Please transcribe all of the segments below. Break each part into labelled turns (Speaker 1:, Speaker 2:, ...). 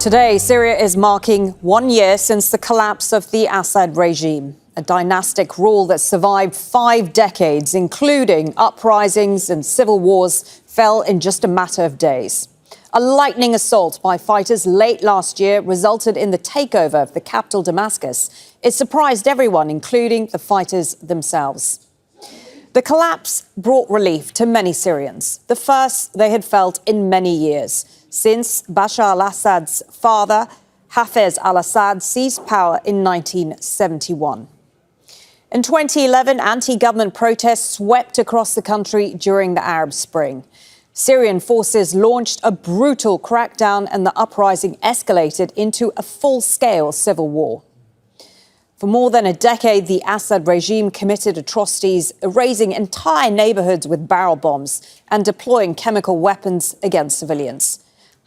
Speaker 1: Today, Syria is marking 1 year since the collapse of the Assad regime, a dynastic rule that survived 5 decades, including uprisings and civil wars, fell in just a matter of days. A lightning assault by fighters late last year resulted in the takeover of the capital, Damascus. It surprised everyone, including the fighters themselves. The collapse brought relief to many Syrians, the first they had felt in many years, since Bashar al-Assad's father, Hafez al-Assad, seized power in 1971. In 2011, anti-government protests swept across the country during the Arab Spring. Syrian forces launched a brutal crackdown and the uprising escalated into a full-scale civil war. For more than a decade, the Assad regime committed atrocities, erasing entire neighbourhoods with barrel bombs and deploying chemical weapons against civilians.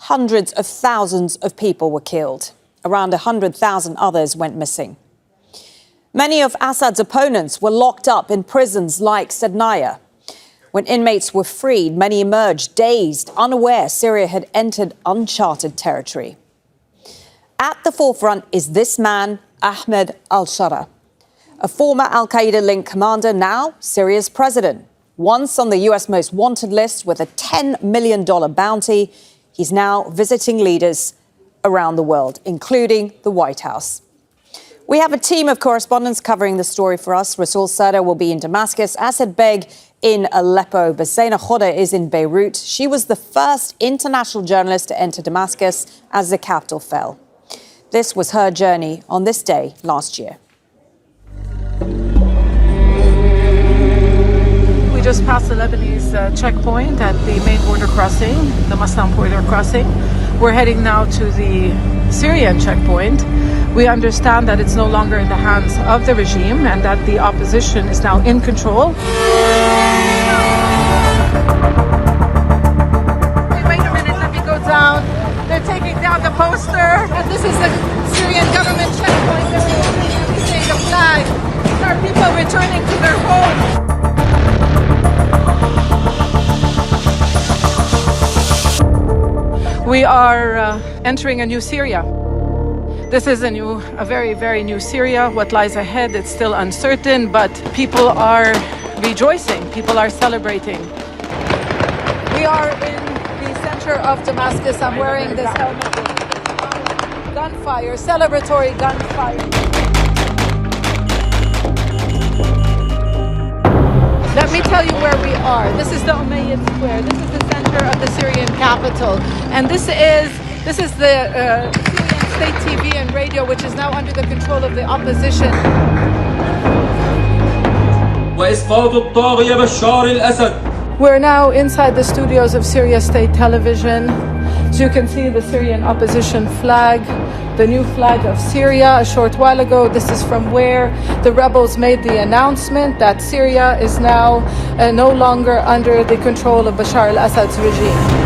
Speaker 1: Hundreds of thousands of people were killed. Around 100,000 others went missing. Many of Assad's opponents were locked up in prisons like Sednaya. When inmates were freed, many emerged dazed, unaware Syria had entered uncharted territory. At the forefront is this man, Ahmed al-Sharaa, a former al-Qaeda-linked commander, now Syria's president. Once on the US most wanted list with a $10 million bounty, he's now visiting leaders around the world, including the White House. We have a team of correspondents covering the story for us. Rasul Sada will be in Damascus, Asad Beg in Aleppo, Zaina Khoda is in Beirut. She was the first international journalist to enter Damascus as the capital fell. This was her journey on this day last year.
Speaker 2: We just passed the Lebanese checkpoint at the main border crossing, the Maslam border crossing. We're heading now to the Syrian checkpoint. We understand that it's no longer in the hands of the regime and that the opposition is now in control. Wait a minute, let me go down. They're taking down the poster. And this is the Syrian government checkpoint. They're raising the flag. There are people returning to their homes. We are entering a new Syria. This is a very, very new Syria. What lies ahead, it's still uncertain, but people are rejoicing. People are celebrating. We are in the center of Damascus. I'm wearing this helmet. Gunfire, celebratory gunfire. Let me tell you where we are. This is the Umayyad Square. This is the center of the Syrian capital. And this is the Syrian state TV and radio, which is now under the control of the opposition.
Speaker 3: وإسقاط الطاغية بشار الأسد.
Speaker 2: We're now inside the studios of Syria State Television. As you can see, the Syrian opposition flag, the new flag of Syria. A short while ago, this is from where the rebels made the announcement that Syria is now no longer under the control of Bashar al-Assad's regime.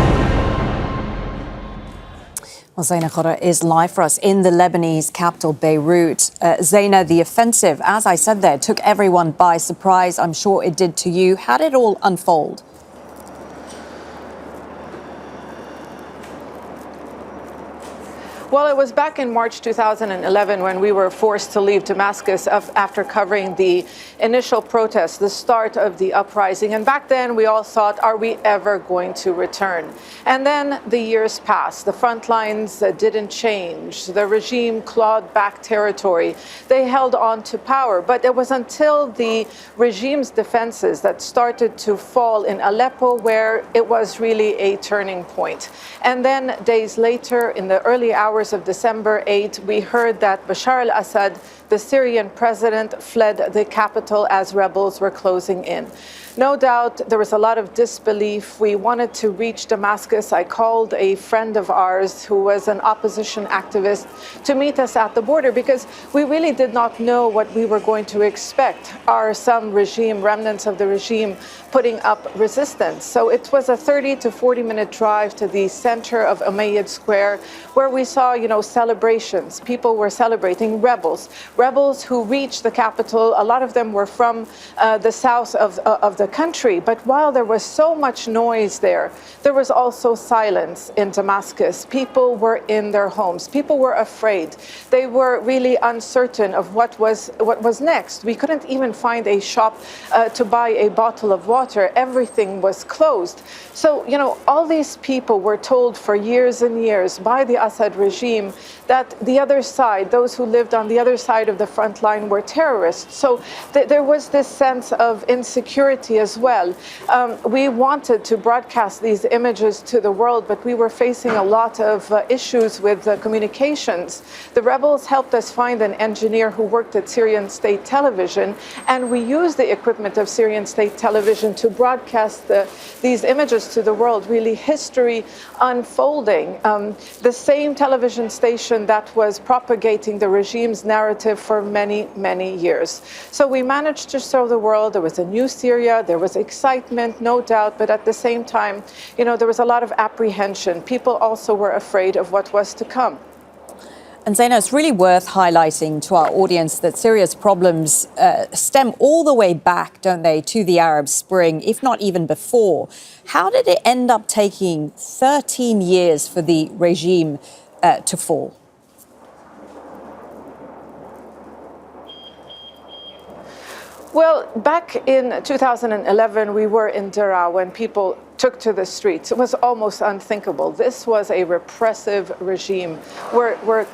Speaker 1: Well, Zaina Khoda is live for us in the Lebanese capital, Beirut. Zaina, the offensive, as I said there, took everyone by surprise. I'm sure it did to you. How did it all unfold?
Speaker 2: Well, it was back in March 2011 when we were forced to leave Damascus after covering the initial protests, the start of the uprising. And back then we all thought, are we ever going to return? And then the years passed. The front lines didn't change. The regime clawed back territory. They held on to power. But it was until the regime's defenses that started to fall in Aleppo where it was really a turning point. And then days later, in the early hours of December 8, we heard that Bashar al-Assad, the Syrian president, fled the capital as rebels were closing in. No doubt there was a lot of disbelief. We wanted to reach Damascus. I called a friend of ours who was an opposition activist to meet us at the border because we really did not know what we were going to expect. Are some remnants of the regime putting up resistance? So it was a 30 to 40 minute drive to the center of Umayyad Square where we saw saw, celebrations. People were celebrating rebels who reached the capital. A lot of them were from the south of the country. But while there was so much noise there was also silence in Damascus. People were in their homes. People were afraid. They were really uncertain of what was next. We couldn't even find a shop to buy a bottle of water. Everything was closed. So, all these people were told for years and years by the Assad regime that the other side, those who lived on the other side of the front line, were terrorists. So there was this sense of insecurity as well. We wanted to broadcast these images to the world, but we were facing a lot of issues with communications. The rebels helped us find an engineer who worked at Syrian state television, and we used the equipment of Syrian state television to broadcast these images to the world, really history unfolding. The same television station that was propagating the regime's narrative for many, many years. So we managed to show the world there was a new Syria, there was excitement, no doubt, but at the same time, there was a lot of apprehension. People also were afraid of what was to come.
Speaker 1: And Zaina, it's really worth highlighting to our audience that Syria's problems stem all the way back, don't they, to the Arab Spring, if not even before. How did it end up taking 13 years for the regime to fall?
Speaker 2: Well, back in 2011, we were in Daraa when people took to the streets. It was almost unthinkable. This was a repressive regime where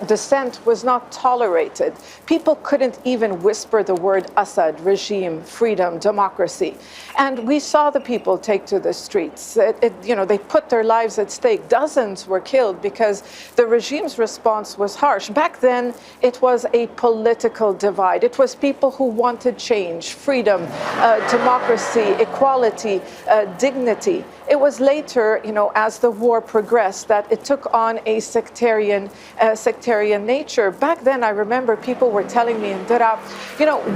Speaker 2: dissent was not tolerated. People couldn't even whisper the word Assad, regime, freedom, democracy. And we saw the people take to the streets. They put their lives at stake. Dozens were killed because the regime's response was harsh. Back then, it was a political divide. It was people who wanted change, freedom, democracy, equality, dignity. It was later, as the war progressed, that it took on a sectarian nature. Back then, I remember people were telling me in Daraa,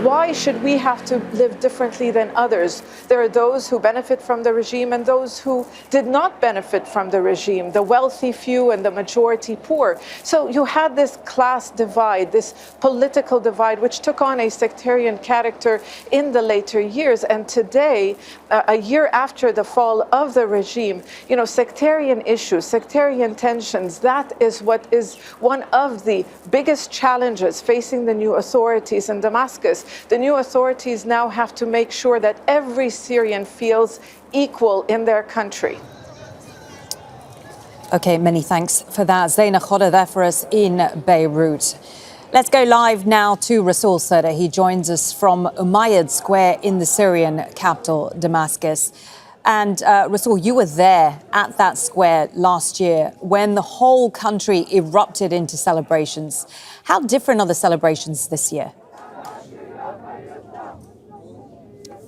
Speaker 2: why should we have to live differently than others? There are those who benefit from the regime and those who did not benefit from the regime, the wealthy few and the majority poor. So you had this class divide, this political divide, which took on a sectarian character in the later years. And today, a year after the fall of the regime, sectarian issues, sectarian tensions, that is what is one of the biggest challenges facing the new authorities in Damascus. The new authorities now have to make sure that every Syrian feels equal in their country.
Speaker 1: Okay, many thanks for that. Zaina Khoda there for us in Beirut. Let's go live now to Rasul Sada. He joins us from Umayyad Square in the Syrian capital, Damascus. And Rasul, you were there at that square last year when the whole country erupted into celebrations. How different are the celebrations this year?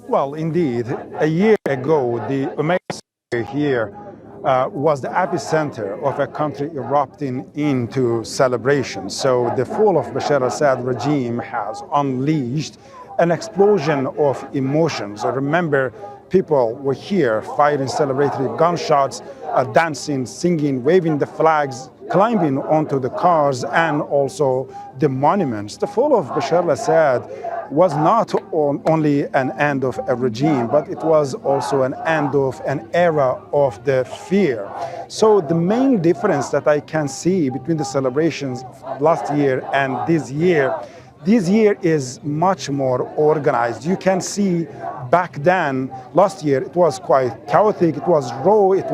Speaker 4: Well, indeed, a year ago, the Umayyad Square here was the epicenter of a country erupting into celebrations. So the fall of Bashar al-Assad regime has unleashed an explosion of emotions. I remember people were here firing celebratory gunshots, dancing, singing, waving the flags, climbing onto the cars and also the monuments. The fall of Bashar al-Assad was not only an end of a regime, but it was also an end of an era of the fear. So the main difference that I can see between the celebrations last year and this year is much more organized. You can see back then, last year, it was quite chaotic, it was raw, it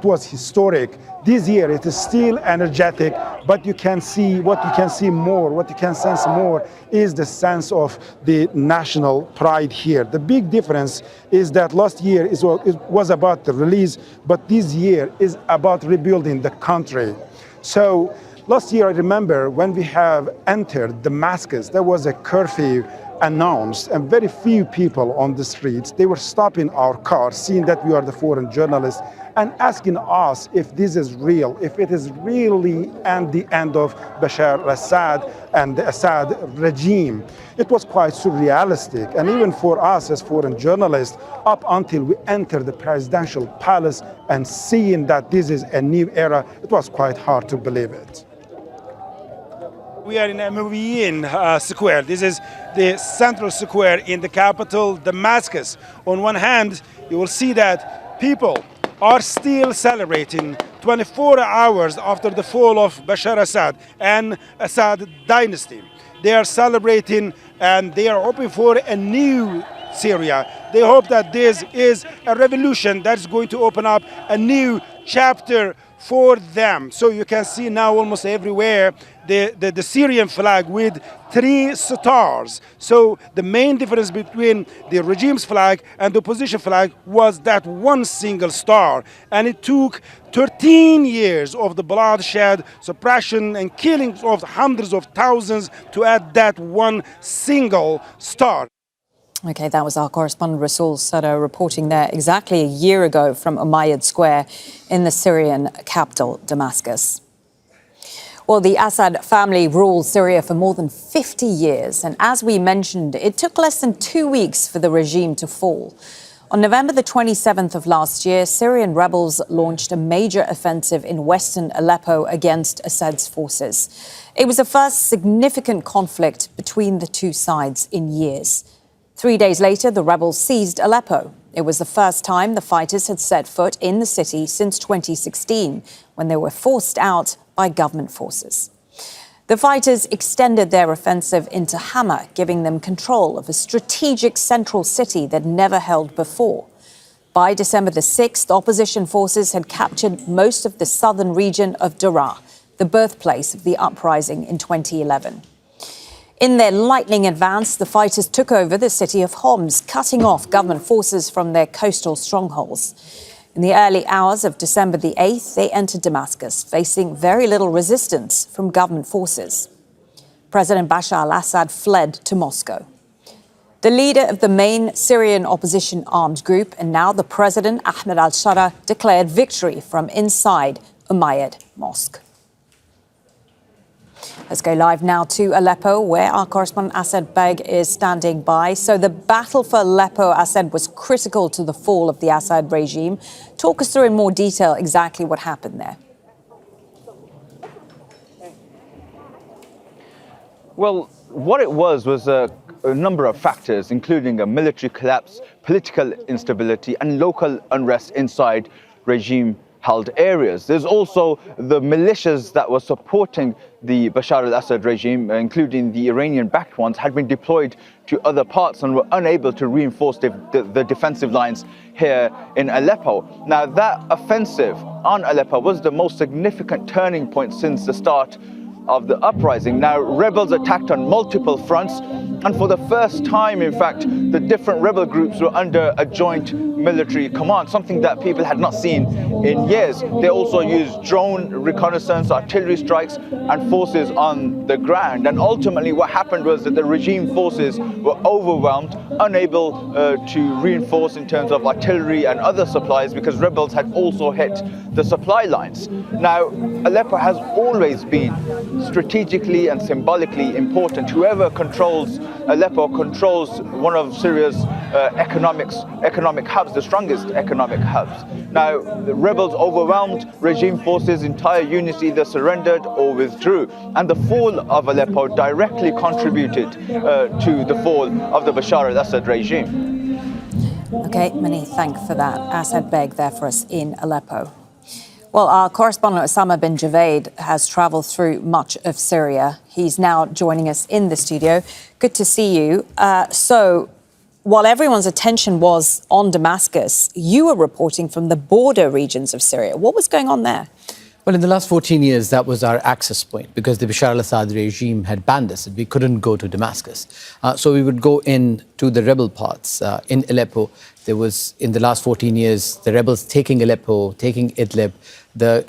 Speaker 4: was historic. This year, it is still energetic, but you can see what you can sense more is the sense of the national pride here. The big difference is that last year it was about the release, but this year is about rebuilding the country. So last year, I remember when we have entered Damascus, there was a curfew announced, and very few people on the streets, they were stopping our cars, seeing that we are the foreign journalists, and asking us if this is real, if it is really the end of Bashar al-Assad and the Assad regime. It was quite surrealistic, and even for us as foreign journalists, up until we entered the presidential palace and seeing that this is a new era, it was quite hard to believe it. We are in Amoviyin Square. This is the central square in the capital, Damascus. On one hand, you will see that people are still celebrating 24 hours after the fall of Bashar al-Assad and Assad dynasty. They are celebrating and they are hoping for a new Syria. They hope that this is a revolution that's going to open up a new chapter for them. So you can see now almost everywhere the Syrian flag with 3 stars. So the main difference between the regime's flag and the opposition flag was that one single star. And it took 13 years of the bloodshed, suppression and killings of hundreds of thousands to add that one single star.
Speaker 1: OK, that was our correspondent Rasul Sada reporting there exactly a year ago from Umayyad Square in the Syrian capital, Damascus. Well, the Assad family ruled Syria for more than 50 years. And as we mentioned, it took less than 2 weeks for the regime to fall. On November the 27th of last year, Syrian rebels launched a major offensive in western Aleppo against Assad's forces. It was the first significant conflict between the two sides in years. 3 days later, the rebels seized Aleppo. It was the first time the fighters had set foot in the city since 2016, when they were forced out by government forces. The fighters extended their offensive into Hama, giving them control of a strategic central city they'd never held before. By December the 6th, opposition forces had captured most of the southern region of Daraa, the birthplace of the uprising in 2011. In their lightning advance, the fighters took over the city of Homs, cutting off government forces from their coastal strongholds. In the early hours of December the 8th, they entered Damascus, facing very little resistance from government forces. President Bashar al-Assad fled to Moscow. The leader of the main Syrian opposition armed group and now the president, Ahmed al-Sharaa, declared victory from inside Umayyad Mosque. Let's go live now to Aleppo, where our correspondent Asad Beg is standing by. So the battle for Aleppo, Asad, was critical to the fall of the Assad regime. Talk us through in more detail exactly what happened there.
Speaker 5: Well, what it was a number of factors, including a military collapse, political instability and local unrest inside regime-held areas. There's also the militias that were supporting the Bashar al-Assad regime, including the Iranian-backed ones, had been deployed to other parts and were unable to reinforce the defensive lines here in Aleppo. Now, that offensive on Aleppo was the most significant turning point since the start of the uprising. Now, rebels attacked on multiple fronts, and for the first time, in fact, the different rebel groups were under a joint military command, something that people had not seen in years. They also used drone reconnaissance, artillery strikes, and forces on the ground. And ultimately, what happened was that the regime forces were overwhelmed, unable to reinforce in terms of artillery and other supplies, because rebels had also hit the supply lines. Now, Aleppo has always been strategically and symbolically important. Whoever controls Aleppo controls one of Syria's economic hubs, the strongest economic hubs. Now, the rebels overwhelmed regime forces, entire units either surrendered or withdrew, and the fall of Aleppo directly contributed to the fall of the Bashar al-Assad regime.
Speaker 1: OK, many thanks for that. Asad Beg there for us in Aleppo. Well, our correspondent Osama bin Javed has travelled through much of Syria. He's now joining us in the studio. Good to see you. So, while everyone's attention was on Damascus, you were reporting from the border regions of Syria. What was going on there?
Speaker 6: Well, in the last 14 years, that was our access point, because the Bashar al-Assad regime had banned us. We couldn't go to Damascus. So we would go in to the rebel parts. In Aleppo, there was, in the last 14 years, the rebels taking Aleppo, taking Idlib. The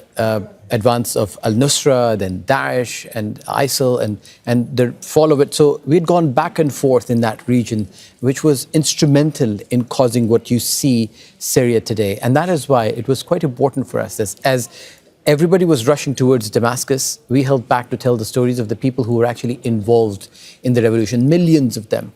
Speaker 6: advance of al-Nusra, then Daesh and ISIL and the fall of it. So we'd gone back and forth in that region, which was instrumental in causing what you see Syria today. And that is why it was quite important for us as everybody was rushing towards Damascus, we held back to tell the stories of the people who were actually involved in the revolution, millions of them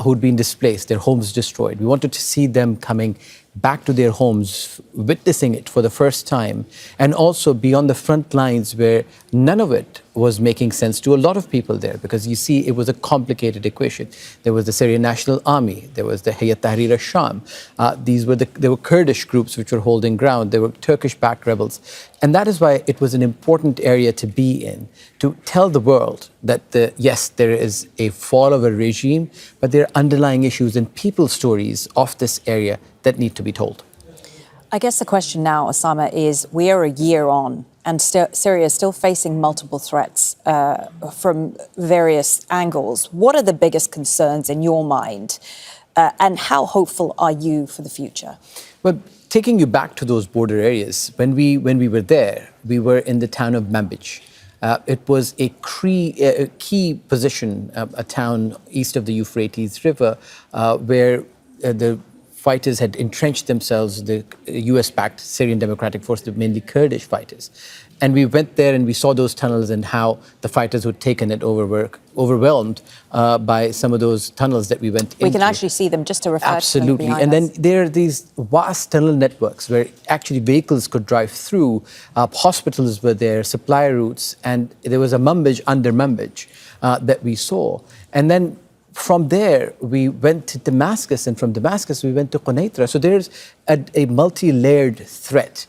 Speaker 6: who'd been displaced, their homes destroyed. We wanted to see them coming back to their homes, witnessing it for the first time, and also be on the front lines where none of it was making sense to a lot of people there, because you see, it was a complicated equation. There was the Syrian National Army, there was the Hayat Tahrir Sham. There were Kurdish groups which were holding ground, there were Turkish-backed rebels. And that is why it was an important area to be in, to tell the world that, yes, there is a fall of a regime, but there are underlying issues and people stories of this area that need to be told.
Speaker 1: I guess the question now, Osama, is we are a year on and Syria is still facing multiple threats from various angles. What are the biggest concerns in your mind and how hopeful are you for the future?
Speaker 6: Well, taking you back to those border areas, when we were there, we were in the town of Manbij. It was a key position, a town east of the Euphrates River, where the fighters had entrenched themselves, the US-backed Syrian Democratic Forces, mainly Kurdish fighters. And we went there and we saw those tunnels and how the fighters who'd taken it over were overwhelmed by some of those tunnels that we went into.
Speaker 1: We can actually see them, just to refer
Speaker 6: Absolutely.
Speaker 1: to them.
Speaker 6: And then there are these vast tunnel networks where actually vehicles could drive through, hospitals were there, supply routes, and there was a Manbij under Manbij that we saw. And then from there, we went to Damascus, and from Damascus, we went to Quneitra. So there's a multi-layered threat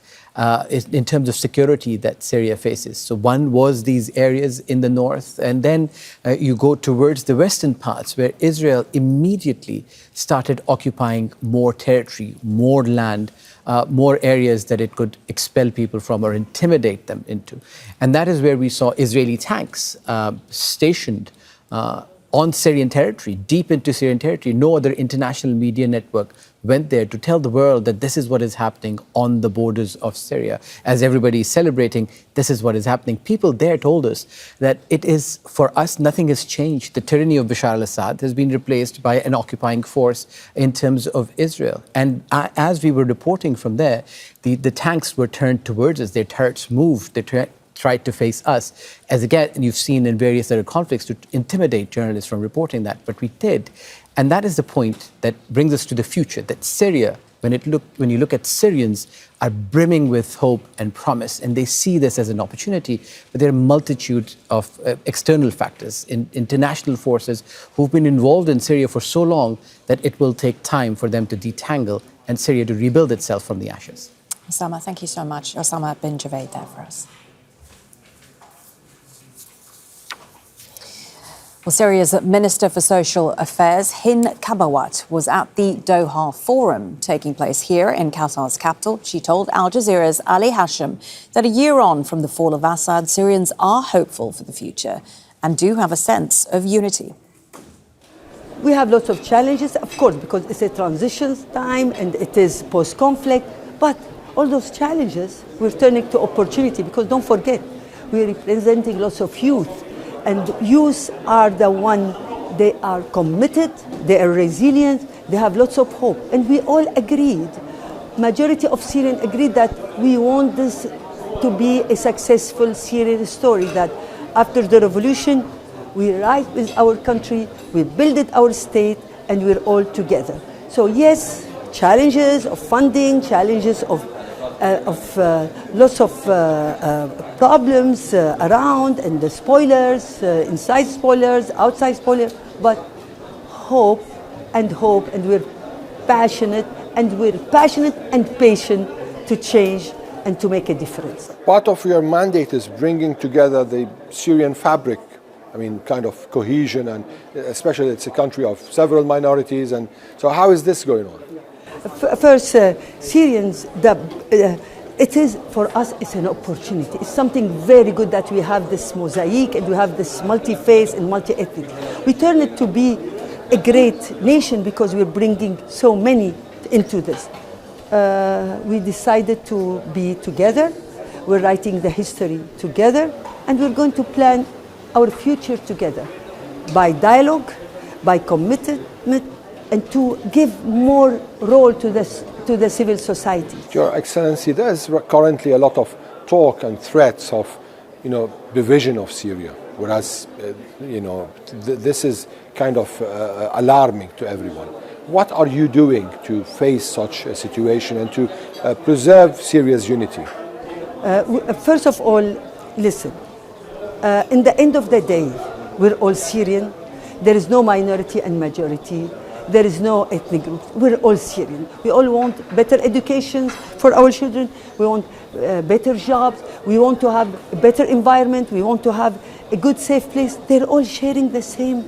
Speaker 6: in terms of security that Syria faces. So one was these areas in the north, and then you go towards the western parts where Israel immediately started occupying more territory, more land, more areas that it could expel people from or intimidate them into. And that is where we saw Israeli tanks stationed on Syrian territory, deep into Syrian territory. No other international media network went there to tell the world that this is what is happening on the borders of Syria. As everybody is celebrating, this is what is happening. People there told us that it is, for us, nothing has changed. The tyranny of Bashar al-Assad has been replaced by an occupying force in terms of Israel. And as we were reporting from there, the tanks were turned towards us, their turrets moved, they tried to face us, as again, you've seen in various other conflicts, to intimidate journalists from reporting that, but we did. And that is the point that brings us to the future, that Syria, when you look at Syrians, are brimming with hope and promise, and they see this as an opportunity, but there are a multitude of external factors, international forces who've been involved in Syria for so long that it will take time for them to detangle and Syria to rebuild itself from the ashes.
Speaker 1: Osama, thank you so much. Osama bin Javed there for us. Well, Syria's Minister for Social Affairs, Hind Kabawat, was at the Doha Forum taking place here in Qatar's capital. She told Al Jazeera's Ali Hashim that a year on from the fall of Assad, Syrians are hopeful for the future and do have a sense of unity.
Speaker 7: We have lots of challenges, of course, because it's a transition time and it is post-conflict. But all those challenges, we're turning to opportunity, because don't forget, we're representing lots of youth. And youth are the one, they are committed, they are resilient, they have lots of hope. And we all agreed, majority of Syrians agreed that we want this to be a successful Syrian story, that after the revolution, we rise with our country, we build it our state, and we're all together. So yes, challenges of funding, challenges of lots of problems around, and the spoilers, inside spoilers, outside spoilers, but hope, and we're passionate and patient to change and to make a difference.
Speaker 8: Part of your mandate is bringing together the Syrian fabric, I mean, kind of cohesion, and especially it's a country of several minorities, and so how is this going on?
Speaker 7: First, Syrians, it is, for us, it's an opportunity. It's something very good that we have this mosaic and we have this multi-faith and multi-ethnic. We turn it to be a great nation because we're bringing so many into this. We decided to be together. We're writing the history together, and we're going to plan our future together by dialogue, by commitment, and to give more role to the civil society.
Speaker 8: Your Excellency, there's currently a lot of talk and threats of, division of Syria, whereas, this is kind of alarming to everyone. What are you doing to face such a situation and to preserve Syria's unity?
Speaker 7: First of all, listen, in the end of the day, we're all Syrian. There is no minority and majority. There is no ethnic group. We're all Syrian. We all want better education for our children. We want better jobs. We want to have a better environment. We want to have a good, safe place. They're all sharing the same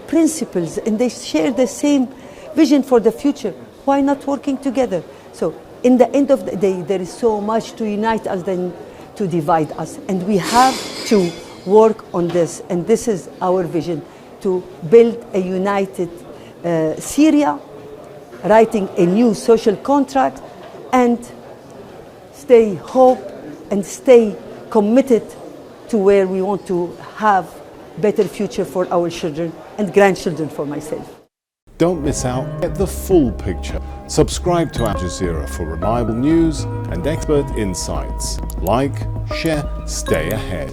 Speaker 7: principles, and they share the same vision for the future. Why not working together? So in the end of the day, there is so much to unite us than to divide us. And we have to work on this. And this is our vision, to build a united Syria, writing a new social contract, and stay hope and stay committed to where we want to have better future for our children and grandchildren for myself.
Speaker 9: Don't miss out. Get the full picture. Subscribe to Al Jazeera for reliable news and expert insights. Like, share, stay ahead.